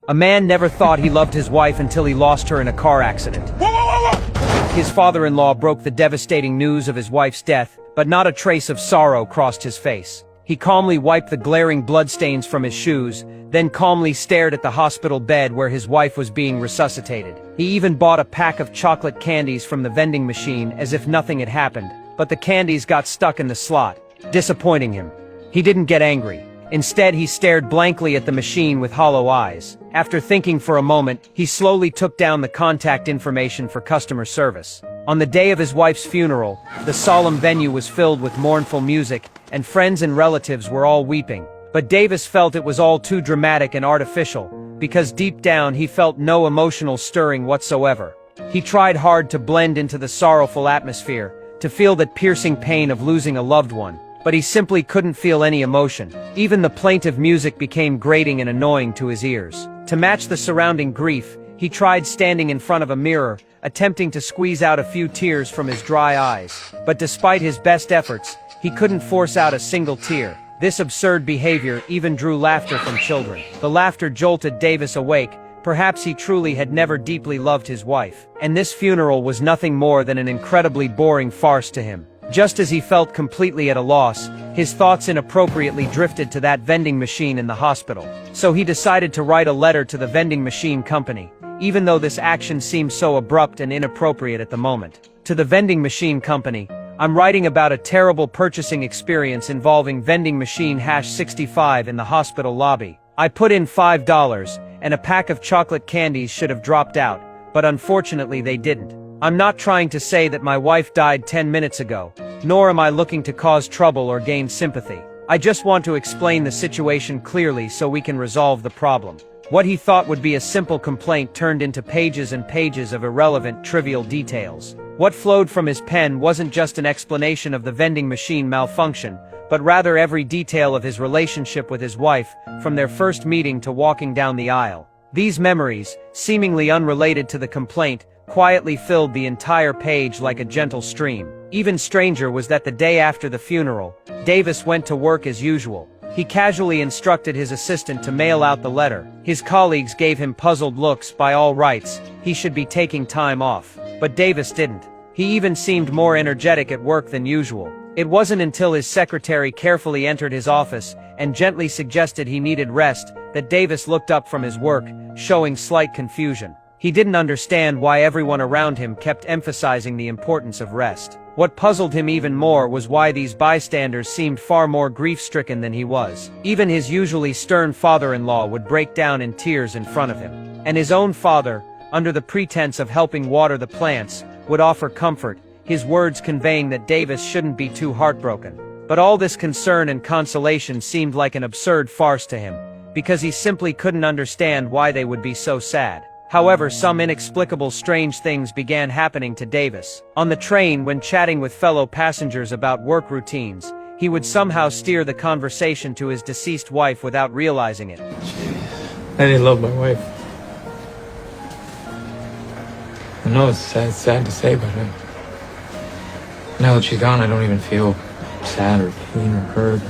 A man never thought he loved his wife until he lost her in a car accident. His father-in-law broke the devastating news of his wife's death, but not a trace of sorrow crossed his face. He calmly wiped the glaring bloodstains from his shoes, then calmly stared at the hospital bed where his wife was being resuscitated. He even bought a pack of chocolate candies from the vending machine as if nothing had happened, but the candies got stuck in the slot, disappointing him. He didn't get angry. Instead, he stared blankly at the machine with hollow eyes. After thinking for a moment, he slowly took down the contact information for customer service. On the day of his wife's funeral, the solemn venue was filled with mournful music, and friends and relatives were all weeping. But Davis felt it was all too dramatic and artificial, because deep down he felt no emotional stirring whatsoever. He tried hard to blend into the sorrowful atmosphere, to feel that piercing pain of losing a loved one, but he simply couldn't feel any emotion. Even the plaintive music became grating and annoying to his ears. To match the surrounding grief, he tried standing in front of a mirror, attempting to squeeze out a few tears from his dry eyes. But despite his best efforts, he couldn't force out a single tear. This absurd behavior even drew laughter from children. The laughter jolted Davis awake. Perhaps he truly had never deeply loved his wife, and this funeral was nothing more than an incredibly boring farce to him. Just as he felt completely at a loss, his thoughts inappropriately drifted to that vending machine in the hospital. So he decided to write a letter to the vending machine company, even though this action seemed so abrupt and inappropriate at the moment. To the vending machine company, I'm writing about a terrible purchasing experience involving vending machine #65 in the hospital lobby. I put in $5, and a pack of chocolate candies should have dropped out, but unfortunately they didn't. I'm not trying to say that my wife died 10 minutes ago, nor am I looking to cause trouble or gain sympathy. I just want to explain the situation clearly so we can resolve the problem. What he thought would be a simple complaint turned into pages and pages of irrelevant, trivial details. What flowed from his pen wasn't just an explanation of the vending machine malfunction, but rather every detail of his relationship with his wife, from their first meeting to walking down the aisle. These memories, seemingly unrelated to the complaint, quietly filled the entire page like a gentle stream. Even stranger was that the day after the funeral, Davis went to work as usual. He casually instructed his assistant to mail out the letter. His colleagues gave him puzzled looks. By all rights, he should be taking time off. But Davis didn't. He even seemed more energetic at work than usual. It wasn't until his secretary carefully entered his office and gently suggested he needed rest that Davis looked up from his work, showing slight confusion. He didn't understand why everyone around him kept emphasizing the importance of rest. What puzzled him even more was why these bystanders seemed far more grief-stricken than he was. Even his usually stern father-in-law would break down in tears in front of him. And his own father, under the pretense of helping water the plants, would offer comfort, his words conveying that Davis shouldn't be too heartbroken. But all this concern and consolation seemed like an absurd farce to him, because he simply couldn't understand why they would be so sad. However, some inexplicable strange things began happening to Davis. On the train, when chatting with fellow passengers about work routines, he would somehow steer the conversation to his deceased wife without realizing it. I didn't love my wife. I know it's sad to say, but now that she's gone, I don't even feel sad or pain or hurt.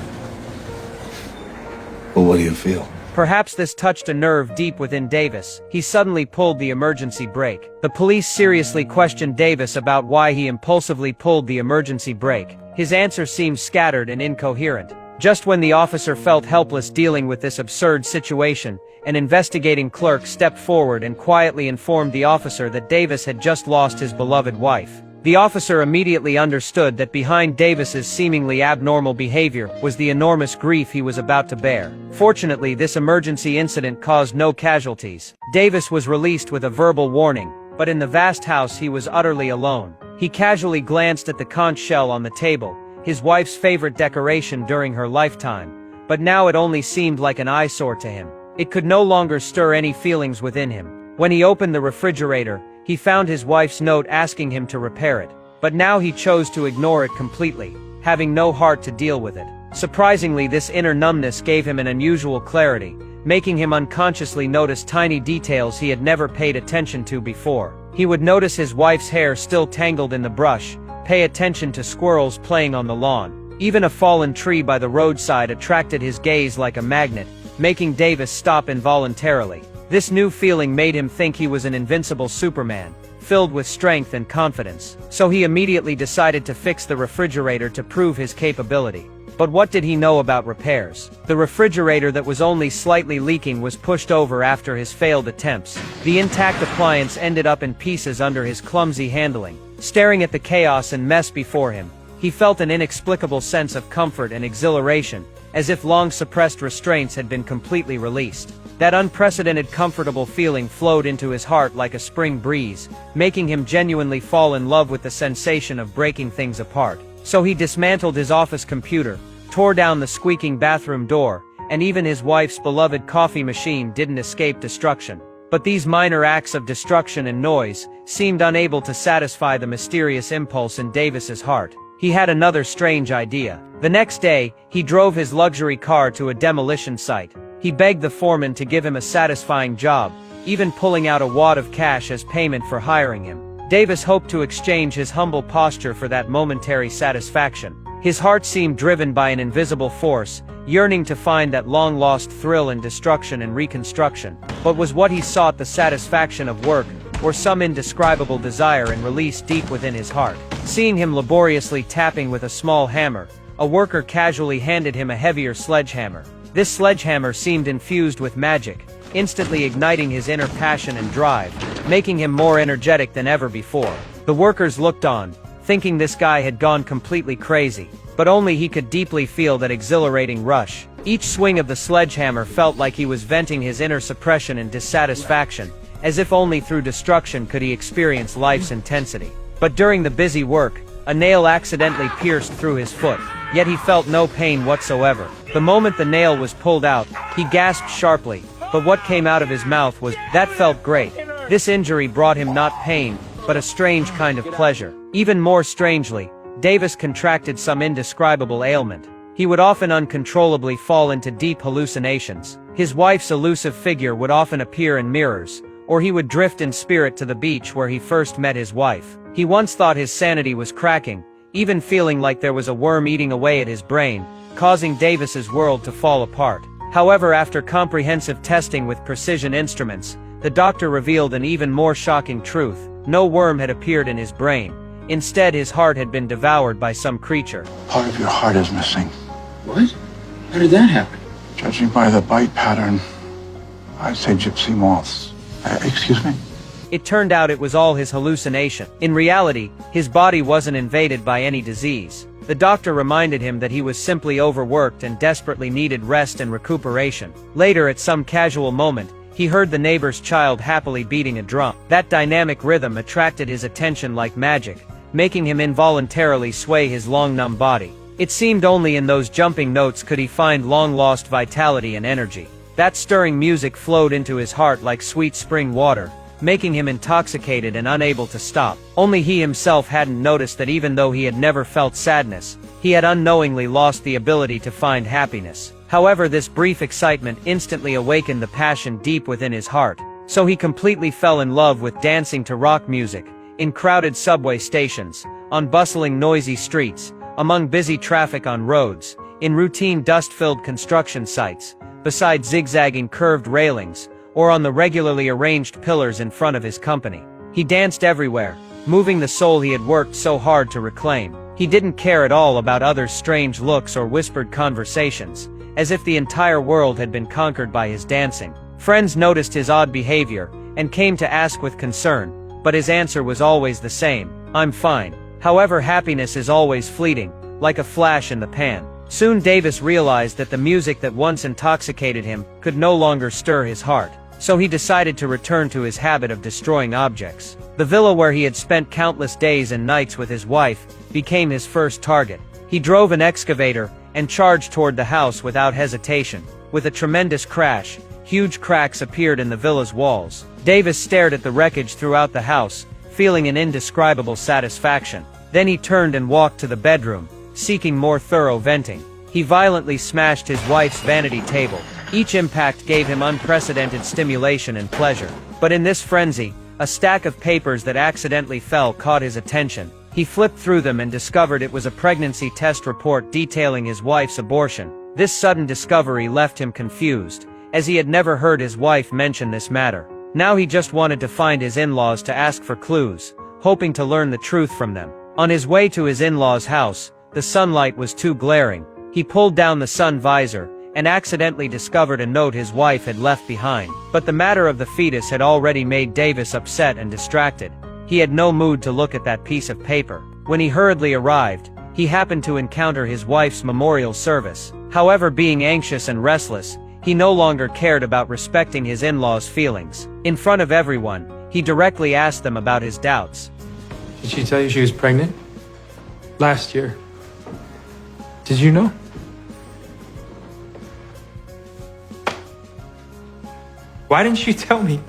Well, what do you feel? Perhaps this touched a nerve deep within Davis. He suddenly pulled the emergency brake. The police seriously questioned Davis about why he impulsively pulled the emergency brake. His answer seemed scattered and incoherent. Just when the officer felt helpless dealing with this absurd situation, an investigating clerk stepped forward and quietly informed the officer that Davis had just lost his beloved wife. The officer immediately understood that behind Davis's seemingly abnormal behavior was the enormous grief he was about to bear. Fortunately, this emergency incident caused no casualties. Davis was released with a verbal warning, but in the vast house he was utterly alone. He casually glanced at the conch shell on the table, his wife's favorite decoration during her lifetime, but now it only seemed like an eyesore to him. It could no longer stir any feelings within him. When he opened the refrigerator, he found his wife's note asking him to repair it, but now he chose to ignore it completely, having no heart to deal with it. Surprisingly, this inner numbness gave him an unusual clarity, making him unconsciously notice tiny details he had never paid attention to before. He would notice his wife's hair still tangled in the brush, pay attention to squirrels playing on the lawn. Even a fallen tree by the roadside attracted his gaze like a magnet, making Davis stop involuntarily. This new feeling made him think he was an invincible Superman, filled with strength and confidence. So he immediately decided to fix the refrigerator to prove his capability. But what did he know about repairs? The refrigerator that was only slightly leaking was pushed over after his failed attempts. The intact appliance ended up in pieces under his clumsy handling. Staring at the chaos and mess before him, he felt an inexplicable sense of comfort and exhilaration, as if long-suppressed restraints had been completely released. That unprecedented comfortable feeling flowed into his heart like a spring breeze, making him genuinely fall in love with the sensation of breaking things apart. So he dismantled his office computer, tore down the squeaking bathroom door, and even his wife's beloved coffee machine didn't escape destruction. But these minor acts of destruction and noise seemed unable to satisfy the mysterious impulse in Davis's heart. He had another strange idea. The next day, he drove his luxury car to a demolition site. He begged the foreman to give him a satisfying job, even pulling out a wad of cash as payment for hiring him. Davis hoped to exchange his humble posture for that momentary satisfaction. His heart seemed driven by an invisible force, yearning to find that long-lost thrill in destruction and reconstruction. But was what he sought the satisfaction of work, or some indescribable desire and release deep within his heart? Seeing him laboriously tapping with a small hammer, a worker casually handed him a heavier sledgehammer. This sledgehammer seemed infused with magic, instantly igniting his inner passion and drive, making him more energetic than ever before. The workers looked on, thinking this guy had gone completely crazy, but only he could deeply feel that exhilarating rush. Each swing of the sledgehammer felt like he was venting his inner suppression and dissatisfaction, as if only through destruction could he experience life's intensity. But during the busy work, a nail accidentally pierced through his foot, yet he felt no pain whatsoever. The moment the nail was pulled out, he gasped sharply, but what came out of his mouth was, "That felt great." This injury brought him not pain, but a strange kind of pleasure. Even more strangely, Davis contracted some indescribable ailment. He would often uncontrollably fall into deep hallucinations. His wife's elusive figure would often appear in mirrors, or he would drift in spirit to the beach where he first met his wife. He once thought his sanity was cracking, even feeling like there was a worm eating away at his brain, causing Davis's world to fall apart. However, after comprehensive testing with precision instruments, the doctor revealed an even more shocking truth. No worm had appeared in his brain. Instead, his heart had been devoured by some creature. Part of your heart is missing. What? How did that happen? Judging by the bite pattern, I'd say gypsy moths. Excuse me? It turned out it was all his hallucination. In reality, his body wasn't invaded by any disease. The doctor reminded him that he was simply overworked and desperately needed rest and recuperation. Later, at some casual moment, he heard the neighbor's child happily beating a drum. That dynamic rhythm attracted his attention like magic, making him involuntarily sway his long-numb body. It seemed only in those jumping notes could he find long-lost vitality and energy. That stirring music flowed into his heart like sweet spring water, making him intoxicated and unable to stop. Only he himself hadn't noticed that even though he had never felt sadness, he had unknowingly lost the ability to find happiness. However, this brief excitement instantly awakened the passion deep within his heart, so he completely fell in love with dancing to rock music, in crowded subway stations, on bustling noisy streets, among busy traffic on roads, in routine dust-filled construction sites, beside zigzagging curved railings, or on the regularly arranged pillars in front of his company. He danced everywhere, moving the soul he had worked so hard to reclaim. He didn't care at all about others' strange looks or whispered conversations, as if the entire world had been conquered by his dancing. Friends noticed his odd behavior, and came to ask with concern, but his answer was always the same: "I'm fine." However, happiness is always fleeting, like a flash in the pan. Soon Davis realized that the music that once intoxicated him could no longer stir his heart. So he decided to return to his habit of destroying objects. The villa where he had spent countless days and nights with his wife became his first target. He drove an excavator and charged toward the house without hesitation. With a tremendous crash, huge cracks appeared in the villa's walls. Davis stared at the wreckage throughout the house, feeling an indescribable satisfaction. Then he turned and walked to the bedroom, seeking more thorough venting. He violently smashed his wife's vanity table. Each impact gave him unprecedented stimulation and pleasure. But in this frenzy, a stack of papers that accidentally fell caught his attention. He flipped through them and discovered it was a pregnancy test report detailing his wife's abortion. This sudden discovery left him confused, as he had never heard his wife mention this matter. Now he just wanted to find his in-laws to ask for clues, hoping to learn the truth from them. On his way to his in-laws' house, the sunlight was too glaring. He pulled down the sun visor, and accidentally discovered a note his wife had left behind. But the matter of the fetus had already made Davis upset and distracted. He had no mood to look at that piece of paper. When he hurriedly arrived, he happened to encounter his wife's memorial service. However, being anxious and restless, he no longer cared about respecting his in-laws' feelings. In front of everyone, he directly asked them about his doubts. Did she tell you she was pregnant? Last year. Did you know? Why didn't you tell me?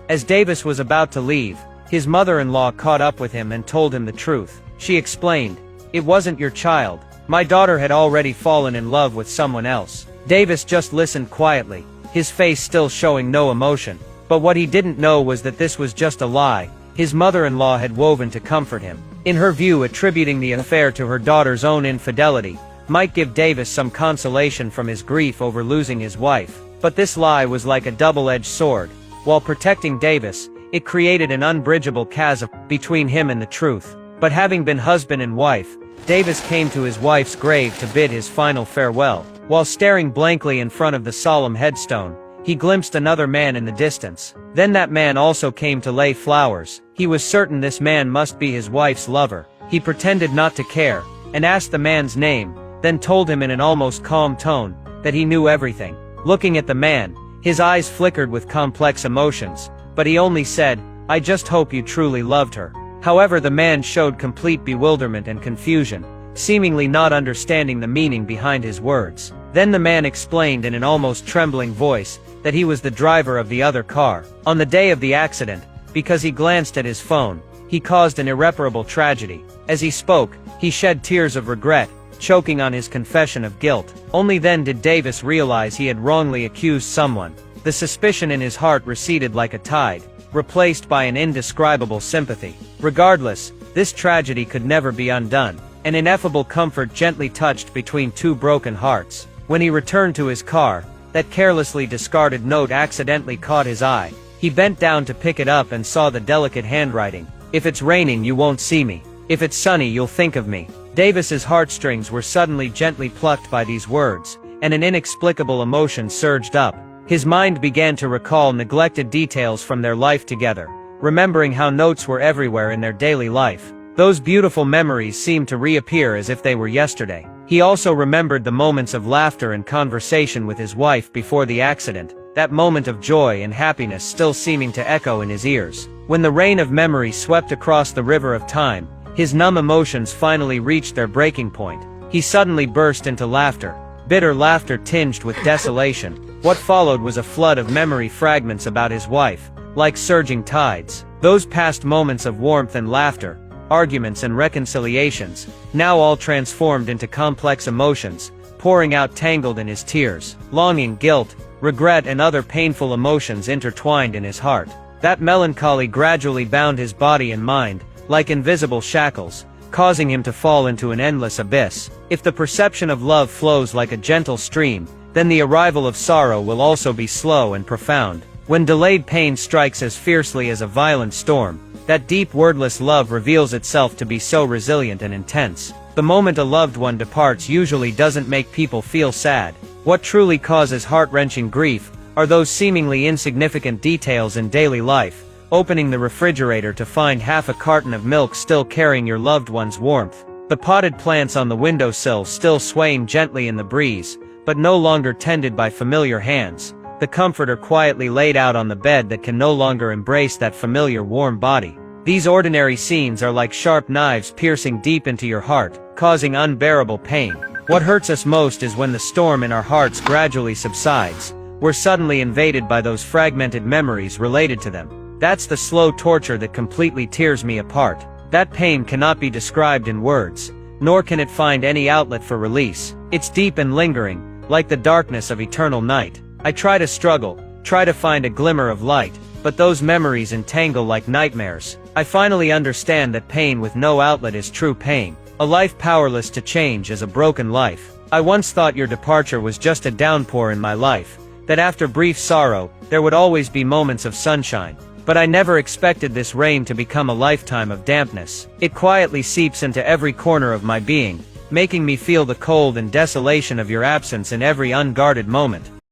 As Davis was about to leave, his mother-in-law caught up with him and told him the truth. She explained, "It wasn't your child. My daughter had already fallen in love with someone else." Davis just listened quietly, his face still showing no emotion. But what he didn't know was that this was just a lie his mother-in-law had woven to comfort him. In her view, attributing the affair to her daughter's own infidelity might give Davis some consolation from his grief over losing his wife. But this lie was like a double-edged sword. While protecting Davis, it created an unbridgeable chasm between him and the truth. But having been husband and wife, Davis came to his wife's grave to bid his final farewell. While staring blankly in front of the solemn headstone, he glimpsed another man in the distance. Then that man also came to lay flowers. He was certain this man must be his wife's lover. He pretended not to care, and asked the man's name, then told him in an almost calm tone that he knew everything. Looking at the man, his eyes flickered with complex emotions, but he only said, "I just hope you truly loved her." However, the man showed complete bewilderment and confusion, seemingly not understanding the meaning behind his words. Then the man explained in an almost trembling voice that he was the driver of the other car. On the day of the accident, because he glanced at his phone, he caused an irreparable tragedy. As he spoke, he shed tears of regret, choking on his confession of guilt. Only then did Davis realize he had wrongly accused someone. The suspicion in his heart receded like a tide, replaced by an indescribable sympathy. Regardless, this tragedy could never be undone. An ineffable comfort gently touched between two broken hearts. When he returned to his car, that carelessly discarded note accidentally caught his eye. He bent down to pick it up and saw the delicate handwriting. "If it's raining, you won't see me. If it's sunny, you'll think of me." Davis's heartstrings were suddenly gently plucked by these words, and an inexplicable emotion surged up. His mind began to recall neglected details from their life together, remembering how notes were everywhere in their daily life. Those beautiful memories seemed to reappear as if they were yesterday. He also remembered the moments of laughter and conversation with his wife before the accident, that moment of joy and happiness still seeming to echo in his ears. When the rain of memory swept across the river of time, his numb emotions finally reached their breaking point. He suddenly burst into laughter, bitter laughter tinged with desolation. What followed was a flood of memory fragments about his wife, like surging tides. Those past moments of warmth and laughter, arguments and reconciliations, now all transformed into complex emotions, pouring out tangled in his tears. Longing, guilt, regret and other painful emotions intertwined in his heart. That melancholy gradually bound his body and mind, like invisible shackles, causing him to fall into an endless abyss. If the perception of love flows like a gentle stream, then the arrival of sorrow will also be slow and profound. When delayed pain strikes as fiercely as a violent storm, that deep wordless love reveals itself to be so resilient and intense. The moment a loved one departs usually doesn't make people feel sad. What truly causes heart-wrenching grief are those seemingly insignificant details in daily life. Opening the refrigerator to find half a carton of milk still carrying your loved one's warmth. The potted plants on the windowsill still swaying gently in the breeze, but no longer tended by familiar hands. The comforter quietly laid out on the bed that can no longer embrace that familiar warm body. These ordinary scenes are like sharp knives piercing deep into your heart, causing unbearable pain. What hurts us most is when the storm in our hearts gradually subsides. We're suddenly invaded by those fragmented memories related to them. That's the slow torture that completely tears me apart. That pain cannot be described in words, nor can it find any outlet for release. It's deep and lingering, like the darkness of eternal night. I try to struggle, try to find a glimmer of light, but those memories entangle like nightmares. I finally understand that pain with no outlet is true pain. A life powerless to change is a broken life. I once thought your departure was just a downpour in my life, that after brief sorrow, there would always be moments of sunshine. But I never expected this rain to become a lifetime of dampness. It quietly seeps into every corner of my being, making me feel the cold and desolation of your absence in every unguarded moment.